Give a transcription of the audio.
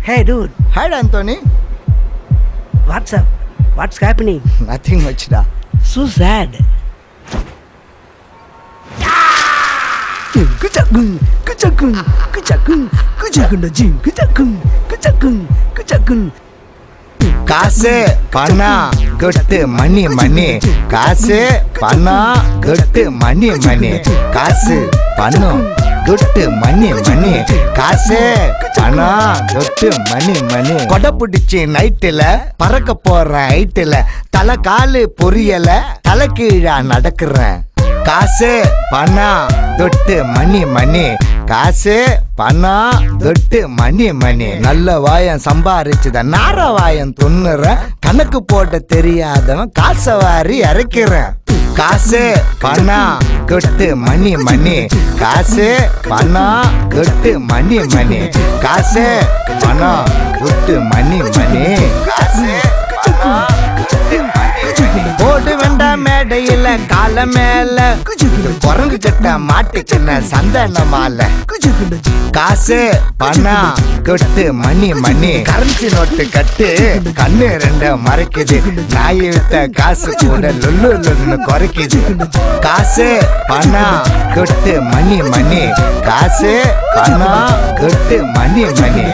Hey dude. Hi Anthony. What's up? What's happening? Nothing much da. So sad. காசு பணம் கொட்டு மணி மணி காசு பணம் கொட்டு மணி மணி காசு பணம் கொட்டு மணி மணி காசு பணம் கொட்டு மணி மணி கொடை பிடிச்சி நைட்டுல பறக்க போறேன் ஹைட்டுல தலை காலு பொரியல தலை கீழா நடக்கிறேன் காசு பணம் தொட்டு மணி மணி காசு பணம் தொட்டு மணி மணி நல்ல வாயம் சம்பாரிச்சுத நார வாயம் துண்ணுறேன் கணக்கு போட தெரியாதவன் காசை வாரி இறக்கிறேன் காசு பணம் கொட்டு மணி மணி காசு பணம் கொட்டு மணி மணி காசு பணம் கொட்டு மணி மணி காசு பணம் கொட்டு மணி மணி போடு வேண்டாம் மேடையில கால மேல குரங்கு சட்ட மாட்டுச்சுன்ன சந்தன மாலை காசு பணம் கொட்டு மணி மணி கரன்சி நோட்டு கட்டு கண்ணு ரெண்ட மறைக்குது நாய் விட்ட காசு கூட லொல்லு லொல்லுன்னு குறைக்குது காசு பணம் கொட்டு மணி மணி காசு பணம் கொட்டு மணி மணி